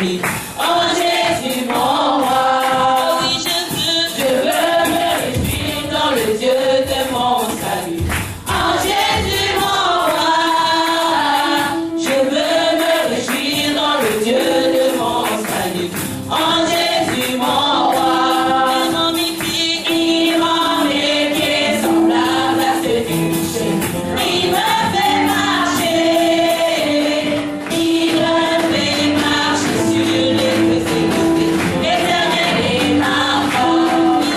salut. En Jésus mon roi. Oui, je veux me réjouir dans le Dieu de mon salut. En Jésus mon roi. Je veux me réjouir dans le Dieu de mon salut. En Jésus mon roi. Il rend mes pieds semblables à ceux du péché. Il me fait marcher. Il me fait marcher sur les rues élevées. L'Éternel est ma force.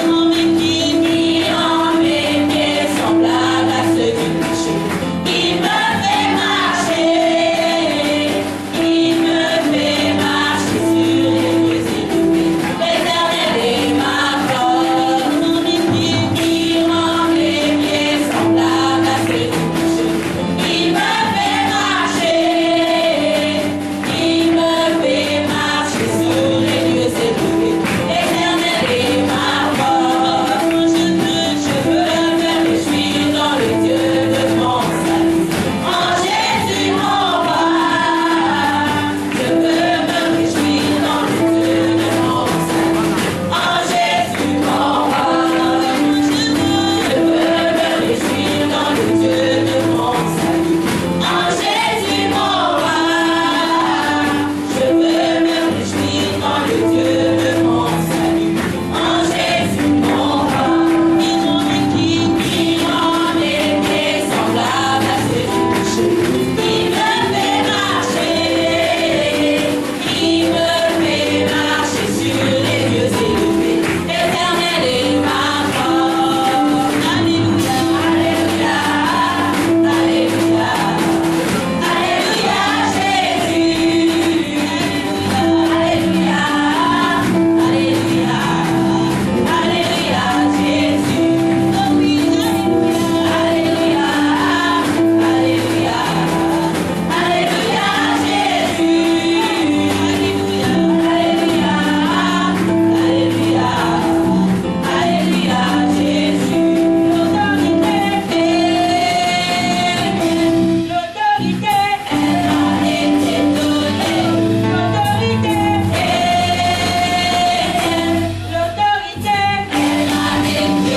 Il rend mes pieds semblables à ceux du péché. Il me fait marcher. Il me fait marcher sur les rues élevées. L'Éternel est ma force. Il rend mes pieds semblables à ceux du péché. Il me fait marcher. Il me fait marcher sur les lieux élevés. L'Éternel est ma force. Je veux me réjouir dans le Dieu de mon salut. En Jésus mon roi. Je veux me réjouir dans le Dieu de mon salut. En Jésus mon roi. Je veux me réjouir dans le Dieu de mon salut. En Jésus mon roi. Je veux me réjouir dans le Dieu de mon salut. En Jésus mon roi. Il rend mes pieds semblables à ceux du péché. Il me fait marcher. Il me fait marcher sur les lieux élevés. L'Éternel est ma force. Alléluia, alléluia, alléluia. Alléluia, Jésus. Alléluia, alléluia. Alléluia, Jésus. Oh oui, alléluia. Alléluia, alléluia. Alléluia, Jésus. Alléluia, alléluia. Alléluia, alléluia, Jésus. L'autorité, elle m'a été donnée. L'autorité, elle m'a été donnée. L'autorité, elle m'a été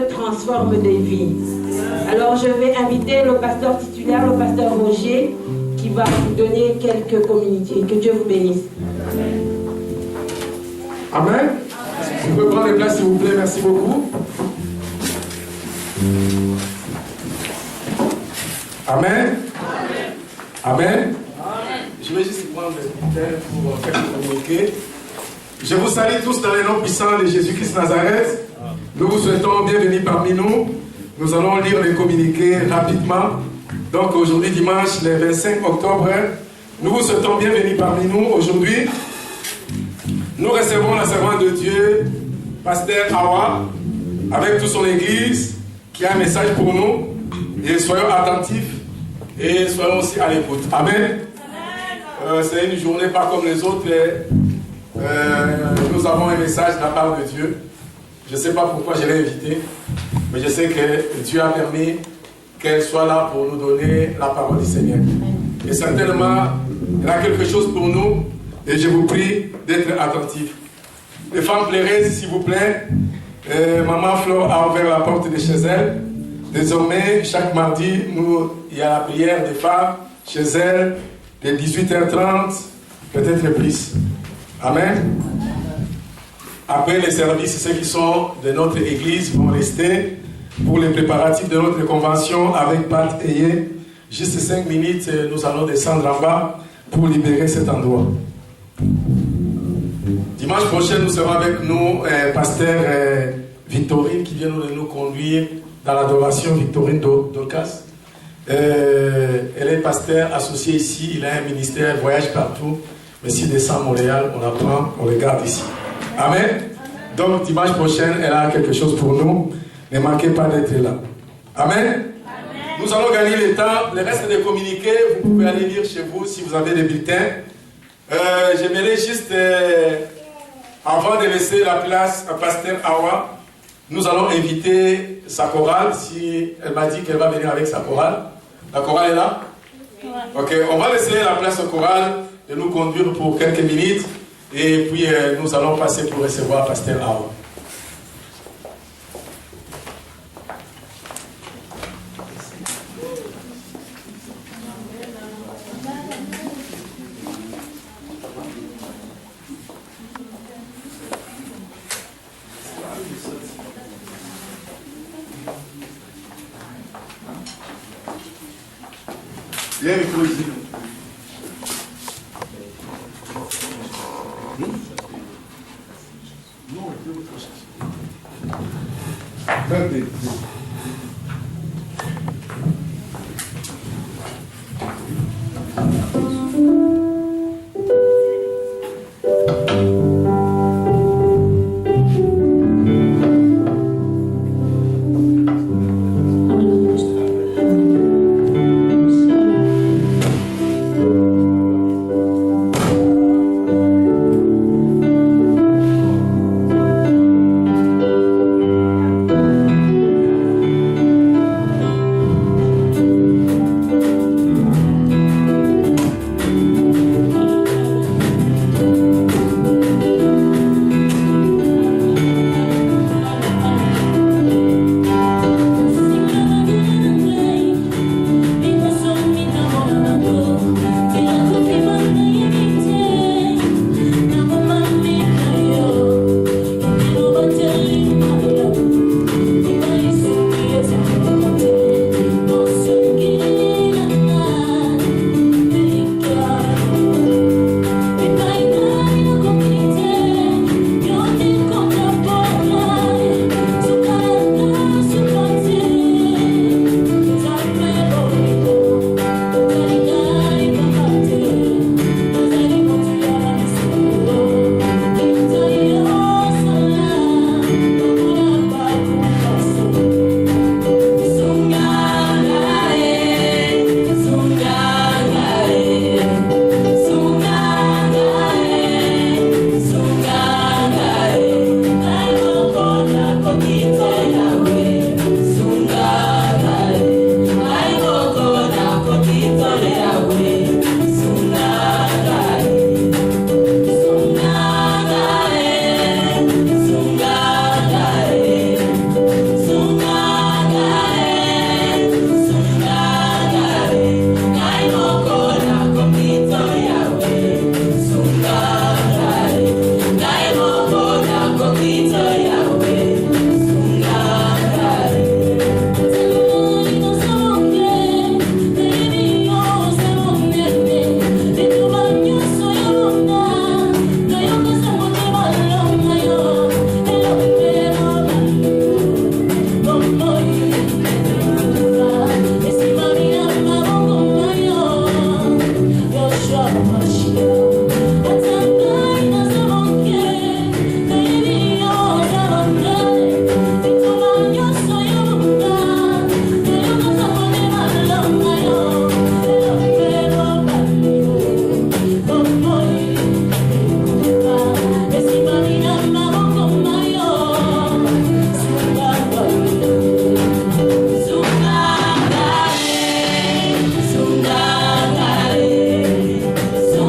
transforme des vies. Alors je vais inviter le pasteur titulaire, le pasteur Roger, qui va vous donner quelques communiqués. Que Dieu vous bénisse. Amen. Vous pouvez prendre les places s'il vous plaît, merci beaucoup. Amen. Amen. Je vais juste prendre le bulletin pour quelques communiqués. Je vous salue tous dans le nom puissant de Jésus-Christ Nazareth. Nous vous souhaitons bienvenue parmi nous. Nous allons lire les communiqués rapidement. Donc aujourd'hui, dimanche, le 25 octobre, nous vous souhaitons bienvenue parmi nous. Aujourd'hui, nous recevons la servante de Dieu, Pasteur Awa, avec toute son église, qui a un message pour nous. Et soyons attentifs et soyons aussi à l'écoute. Amen. C'est une journée pas comme les autres. Nous avons un message de la part de Dieu. Je ne sais pas pourquoi je l'ai invitée, mais je sais que Dieu a permis qu'elle soit là pour nous donner la parole du Seigneur. Et certainement, elle a quelque chose pour nous. Et je vous prie d'être attentifs. Les femmes plairaises, s'il vous plaît. Maman Flo a ouvert la porte de chez elle. Désormais, chaque mardi, il y a la prière des femmes chez elle, de 18h30, peut-être plus. Amen. Après les services, ceux qui sont de notre église vont rester pour les préparatifs de notre convention avec Pat Eye. Juste 5 minutes, nous allons descendre en bas pour libérer cet endroit. Dimanche prochain, nous serons avec nous pasteur Victorine qui vient nous conduire dans l'adoration. Victorine Docas. Elle est pasteur associée ici. Il a un ministère, voyage partout. Mais s'il descend à Montréal, on apprend, on le garde ici. Amen. Donc dimanche prochain, elle a quelque chose pour nous. Ne manquez pas d'être là. Amen. Nous allons gagner le temps. Le reste des communiqués, vous pouvez aller lire chez vous si vous avez des bulletins. J'aimerais juste, avant de laisser la place à Pasteur Awa, nous allons inviter sa chorale. Si elle m'a dit qu'elle va venir avec sa chorale. La chorale est là? Ok, on va laisser la place au chorale et nous conduire pour quelques minutes. Et puis nous allons passer pour recevoir Pasteur Awa. Viens, micro ici. Non, il peut autre chose. Regardez. So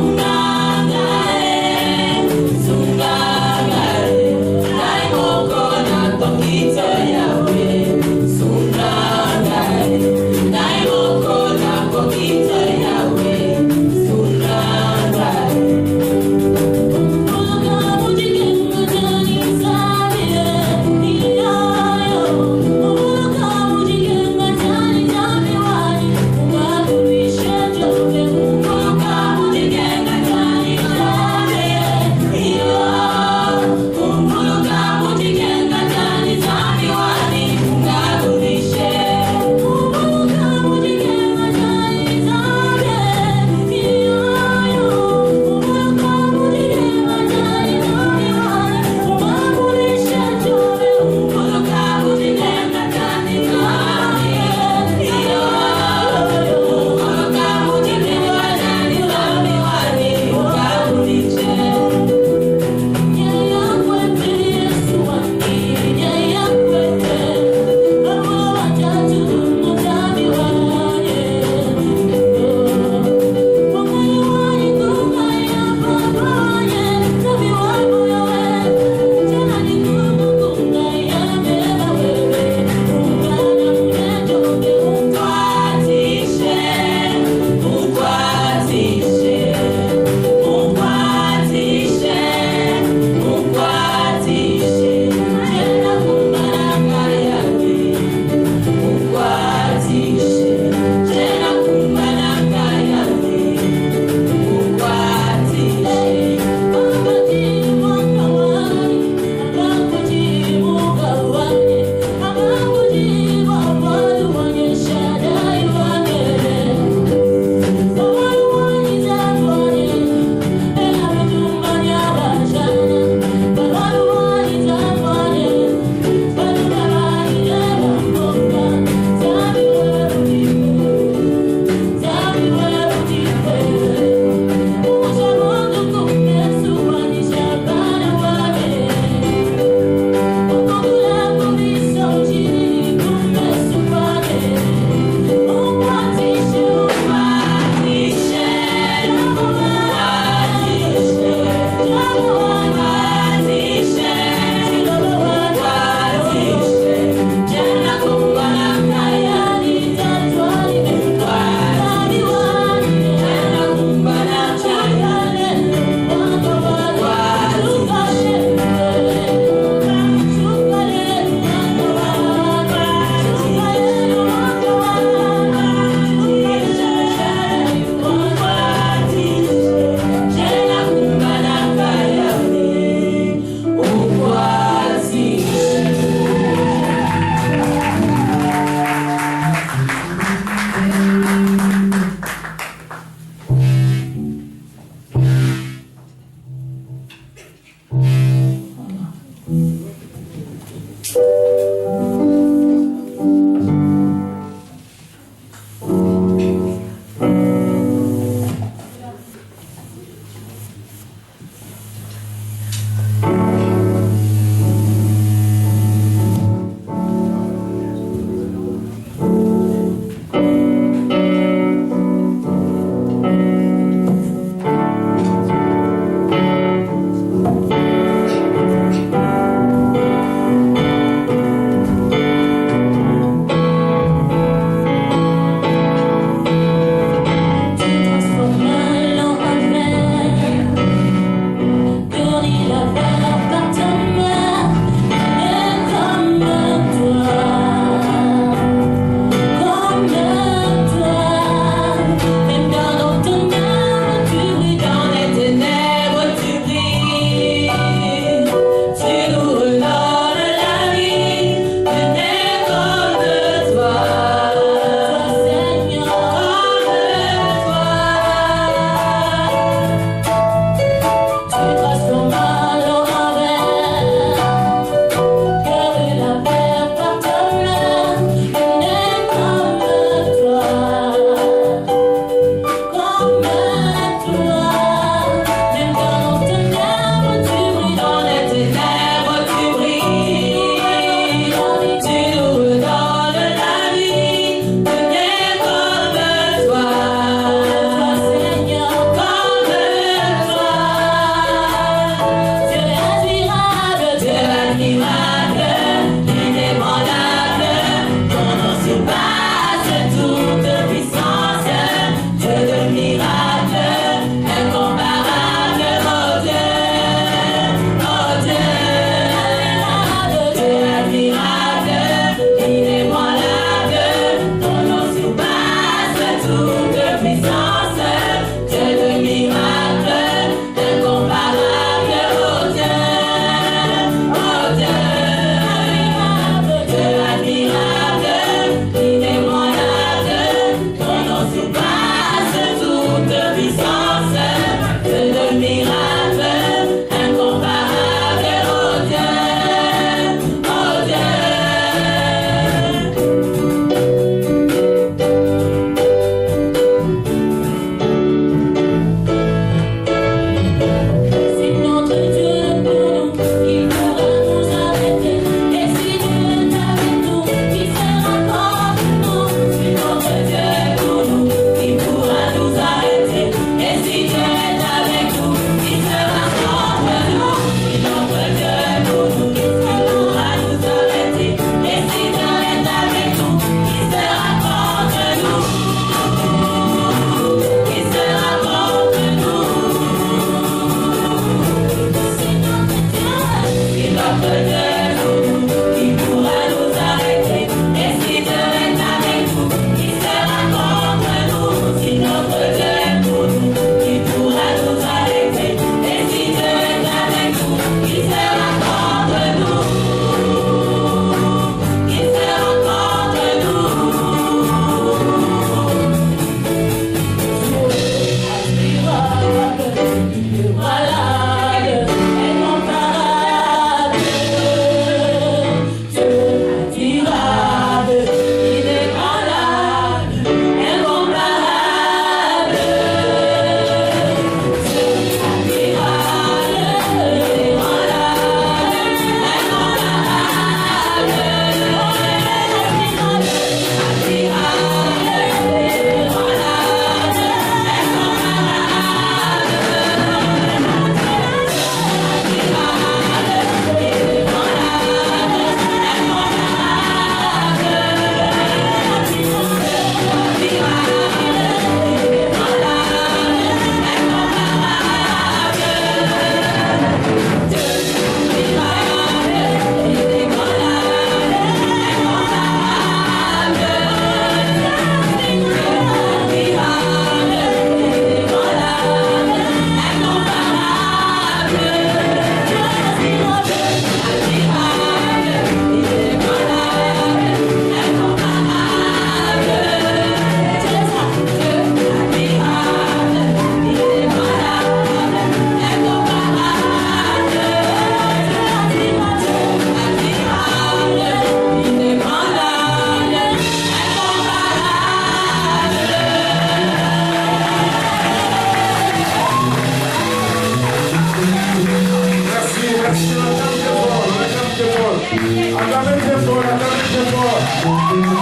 très fort.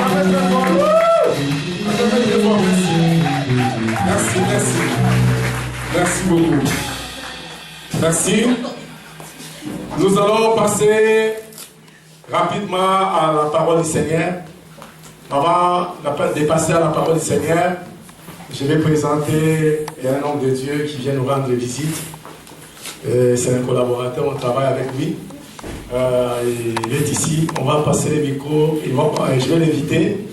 Acclamez très fort. Acclamez très fort. Merci. Merci. Merci beaucoup. Merci. Nous allons passer rapidement à la parole du Seigneur. Avant de passer à la parole du Seigneur, je vais présenter un homme de Dieu qui vient nous rendre visite. C'est un collaborateur, on travaille avec lui. Il est ici. On va passer le micro. Je vais l'inviter.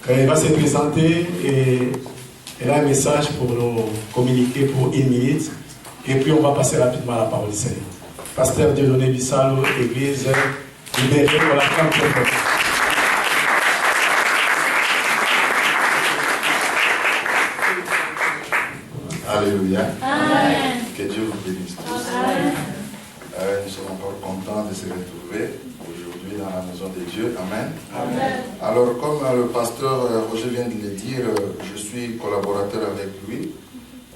Il va se présenter et il a un message pour nous communiquer pour 1 minute. Et puis on va passer rapidement à la parole du Seigneur. Pasteur Dieudonné Bissalo, Église libérée pour la femme prophète. Alléluia. Amen. Que Dieu vous bénisse tous. Nous sommes encore contents de se retrouver aujourd'hui dans la maison de Dieu. Amen. Amen. Alors, comme le pasteur Roger vient de le dire, je suis collaborateur avec lui.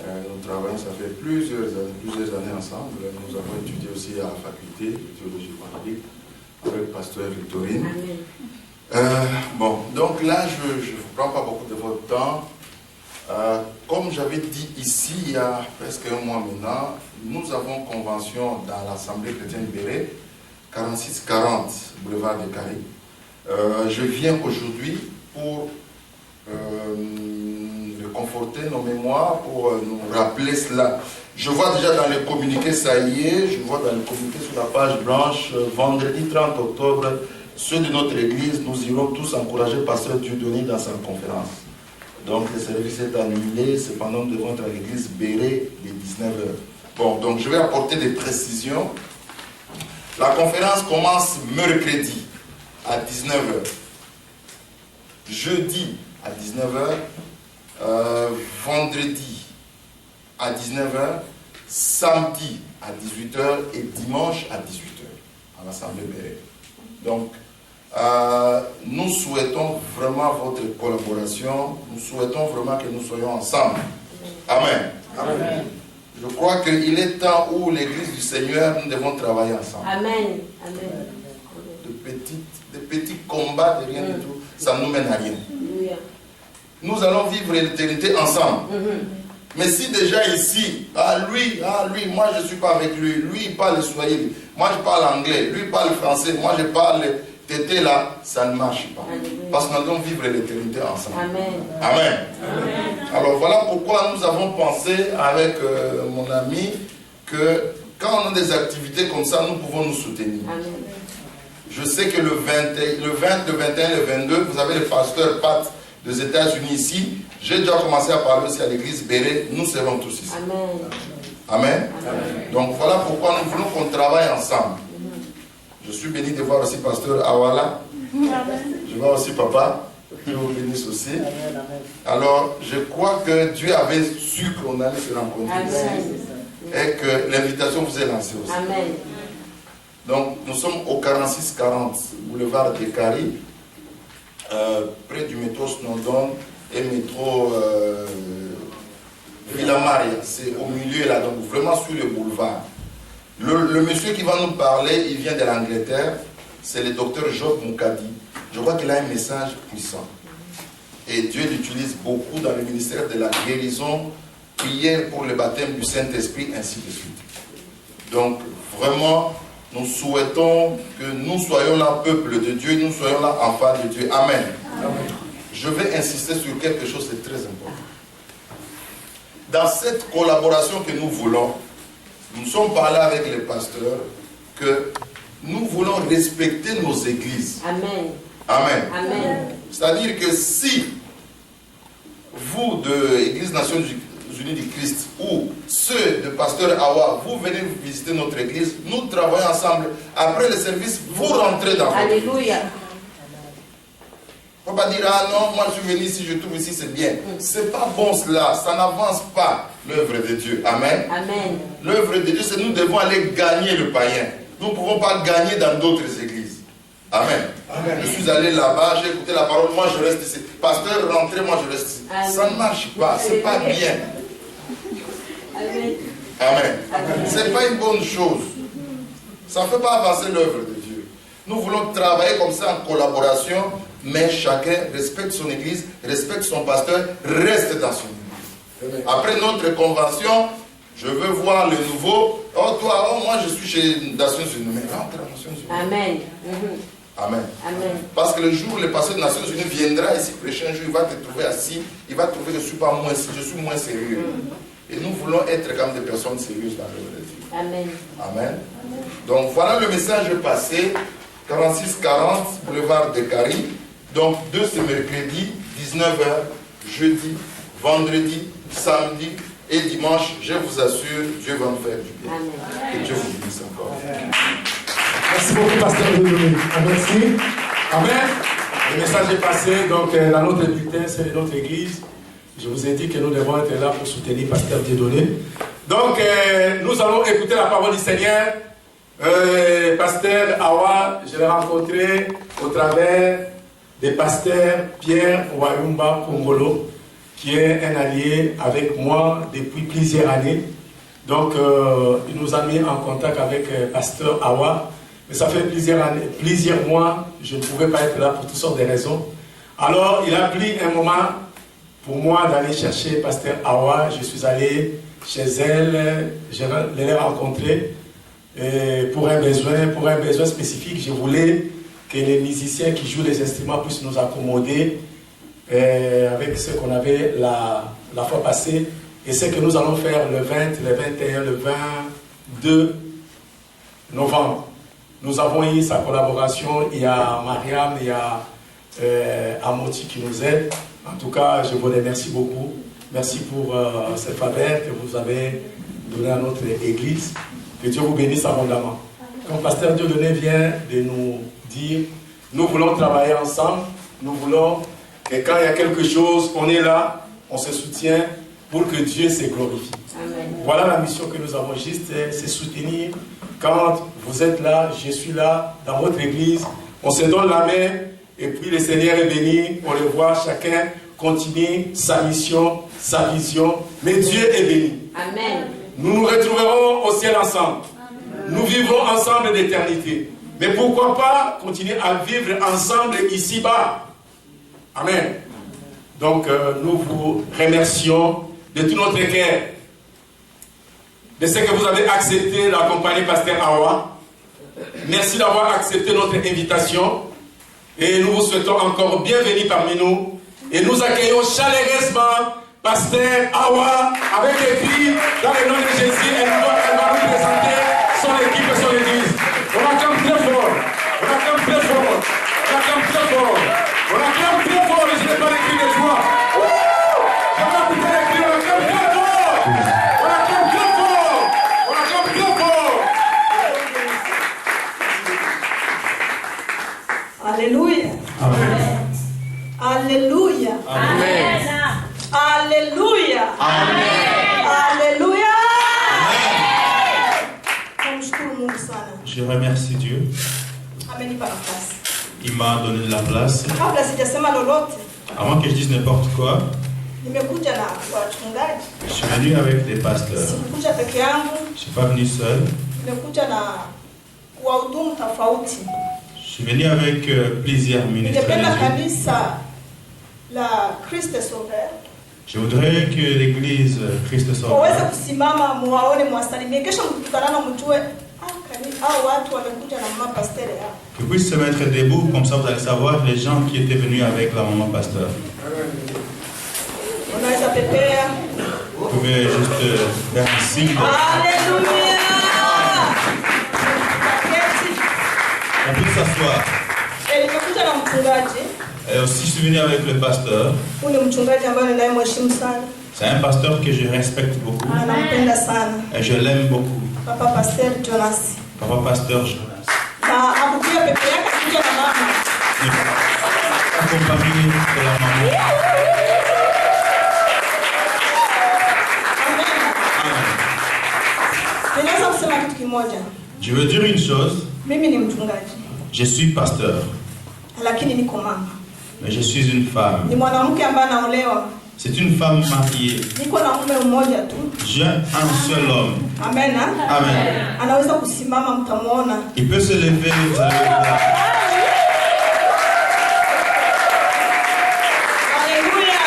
Nous travaillons, ça fait plusieurs années ensemble. Nous avons étudié aussi à la faculté de théologie pratique avec le pasteur Victorine. Bon, donc là, je ne vous prends pas beaucoup de votre temps. Comme j'avais dit ici, il y a presque un mois maintenant, nous avons convention dans l'Assemblée chrétienne Béret, 4640 boulevard de Cari. Je viens aujourd'hui pour conforter nos mémoires, pour nous rappeler cela. Je vois déjà dans les communiqués, ça y est, je vois dans les communiqués sur la page blanche, vendredi 30 octobre, ceux de notre église, nous irons tous encourager Pasteur Dieudonné dans sa conférence. Donc le service est annulé, cependant nous devons être à l'église Béret de 19h. Bon, donc je vais apporter des précisions. La conférence commence mercredi à 19h. Jeudi à 19h. Vendredi à 19h. Samedi à 18h. Et dimanche à 18h à l'Assemblée Béret. Donc, nous souhaitons vraiment votre collaboration. Nous souhaitons vraiment que nous soyons ensemble. Amen. Amen. Je crois qu'il est temps où l'Église du Seigneur, nous devons travailler ensemble. Amen. Amen. De petits combats, de rien du tout, ça ne nous mène à rien. Nous allons vivre l'éternité ensemble. Mais si déjà ici, lui, moi je ne suis pas avec lui, lui il parle le swahili, moi je parle anglais, lui il parle français, moi je parle tété là, ça ne marche pas. Parce que nous allons vivre l'éternité ensemble. Amen. Amen. Amen. Alors voilà pourquoi nous avons pensé avec mon ami que quand on a des activités comme ça, nous pouvons nous soutenir. Amen. Je sais que le 20, le 21, le 22, vous avez le pasteur Pat des États-Unis ici. J'ai déjà commencé à parler aussi à l'église Béret. Nous serons tous ici. Amen. Amen. Amen. Donc voilà pourquoi nous voulons qu'on travaille ensemble. Je suis béni de voir aussi pasteur Awala. Je vois aussi papa. Dieu vous bénisse aussi. Alors, je crois que Dieu avait su qu'on allait se rencontrer ici. Et que l'invitation vous est lancée aussi. Amen. Donc, nous sommes au 4640 boulevard de Cari, près du métro Snowdon et métro Villa Maria. C'est au milieu là, donc vraiment sur le boulevard. Le monsieur qui va nous parler, il vient de l'Angleterre, c'est le docteur Job Moukadi. Je crois qu'il a un message puissant. Et Dieu l'utilise beaucoup dans le ministère de la guérison, prière pour le baptême du Saint-Esprit, ainsi de suite. Donc, vraiment, nous souhaitons que nous soyons là, peuple de Dieu, nous soyons là, enfants de Dieu. Amen. Amen. Je vais insister sur quelque chose de très important. Dans cette collaboration que nous voulons, nous sommes parlé avec les pasteurs que nous voulons respecter nos églises. Amen. Amen. Amen. C'est-à-dire que si vous de l'Église Nations Unies du Christ ou ceux de pasteur Awa, vous venez visiter notre église, nous travaillons ensemble. Après le service, vous rentrez dans votre église. Alléluia. Il ne faut pas dire, ah non, moi je suis venu ici, je trouve ici, c'est bien. C'est pas bon cela, ça n'avance pas l'œuvre de Dieu. Amen. Amen. L'œuvre de Dieu, c'est nous devons aller gagner le païen. Nous ne pouvons pas gagner dans d'autres églises. Amen. Amen. Je suis allé là-bas, j'ai écouté la parole, moi je reste ici. Pasteur, rentrez, moi je reste ici. Amen. Ça ne marche pas, c'est pas bien. Amen. Amen. Ce n'est pas une bonne chose. Ça ne fait pas avancer l'œuvre de Dieu. Nous voulons travailler comme ça en collaboration, mais chacun respecte son église, respecte son pasteur, reste dans son église. Après notre convention, je veux voir le nouveau. Oh toi, oh moi je suis chez Nations Unies. Mais rentre à Nations Unies. Amen. Amen. Amen. Parce que le jour où le pasteur des Nations Unies viendra ici, le prochain jour, il va te trouver assis, il va trouver que je suis moins sérieux. Et nous voulons être comme des personnes sérieuses dans le Dieu. Amen. Amen. Donc voilà le message passé, 4640, boulevard de Cari. Donc de ce mercredi, 19h, jeudi, vendredi, samedi et dimanche, je vous assure, Dieu va nous faire du bien. Amen. Que Dieu vous bénisse encore. Merci beaucoup, pasteur Dieudonné. Merci. Amen. Le message est passé, donc dans notre bulletin, c'est notre église. Je vous ai dit que nous devons être là pour soutenir pasteur Dieudonné. Donc, nous allons écouter la parole du Seigneur. Pasteur Awa, je l'ai rencontré au travers des pasteurs Pierre Wayumba Kongolo, qui est un allié avec moi depuis plusieurs années. Donc, il nous a mis en contact avec pasteur Awa. Mais ça fait plusieurs mois, je ne pouvais pas être là pour toutes sortes de raisons. Alors, il a pris un moment pour moi d'aller chercher pasteur Awa. Je suis allé chez elle, je l'ai rencontrée pour un besoin spécifique. Je voulais que les musiciens qui jouent les instruments puissent nous accommoder avec ce qu'on avait la fois passée et ce que nous allons faire le 20, le 21, le 22 novembre. Nous avons eu sa collaboration, il y a Mariam, il y a Amoti qui nous aide. En tout cas, je vous remercie beaucoup. Merci pour cette faveur que vous avez donnée à notre église. Que Dieu vous bénisse abondamment. Comme pasteur Dieudonné vient de nous dire, nous voulons travailler ensemble. Nous voulons que quand il y a quelque chose, on est là, on se soutient pour que Dieu se glorifie. Amen. Voilà la mission que nous avons, juste, c'est soutenir. Quand vous êtes là, je suis là, dans votre église, on se donne la main, et puis le Seigneur est béni, on le voit, chacun continue sa mission, sa vision, mais Dieu est béni. Amen. Nous nous retrouverons au ciel ensemble. Nous vivrons ensemble d'éternité. Mais pourquoi pas continuer à vivre ensemble ici-bas? Amen. Donc, nous vous remercions de tout notre cœur de ce que vous avez accepté d'accompagner pasteur Awa. Merci d'avoir accepté notre invitation. Et nous vous souhaitons encore bienvenue parmi nous. Et nous accueillons chaleureusement pasteur Awa avec les filles dans le nom de Jésus. Elle va nous présenter son équipe et son église. On acclame très fort. On acclame très fort. On acclame très fort. On acclame très fort. Et je n'ai pas les cris de joie. Je vais écouter les cris. On acclame très fort. On acclame très fort. On acclame très fort. Alléluia. Amen. Alléluia. Amen. Alléluia. Amen. Alléluia. Namshukuru Mungu sana. Je remercie Dieu. Amenipa nafasi. Il m'a donné de la place. Kabla sijasema lolote, Avant que je dise n'importe quoi, nimekuja na wachungaji. je suis venu avec des pasteurs. Sikuja peke yangu, Je ne suis pas venu seul. nimekuja na wahudumu tofauti. Je suis venu avec plusieurs ministres Ningependa religieux. kanisa la Christ Sauveur Je voudrais que l'église Christ waweze Sauveur kusimama, muwaone, muwasalimie. Kesho mkikutanana mjue hao watu wamekuja na mama pastere yao. que puisse se mettre debout, comme ça vous allez savoir les gens qui étaient venus avec la maman pasteur. Unaweza pepea. Vous pouvez juste faire un signe. Alléluia. On peut s'asseoir. Nimekuja na mchungaji. Et aussi, je suis venu avec le pasteur. Huyu ni mchungaji ambaye ninayemheshimu sana. C'est un pasteur que je respecte beaucoup. Nampenda sana. Et je l'aime beaucoup. Papa Pasteur Jonas. Papa pasteur Jonas. Na akuja peke yake, akuja na mama. Accompagné de la maman. Ninaweza kusema kitu kimoja. Je veux dire une chose. Mimi ni mchungaji. Je suis pasteur. Lakini niko mama. Mais je suis une femme. Ni mwanamke ambaye anaolewa. C'est une femme mariée. Niko na mume mmoja tu. J'ai un seul homme. Amen. Amen. Anaweza kusimama mtamuona. Il peut se lever, vous allez le voir. Alléluia.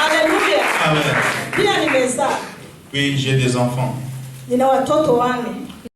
Alléluia. Amen. Pia nimezaa. Puis j'ai des enfants. Nina watoto 4.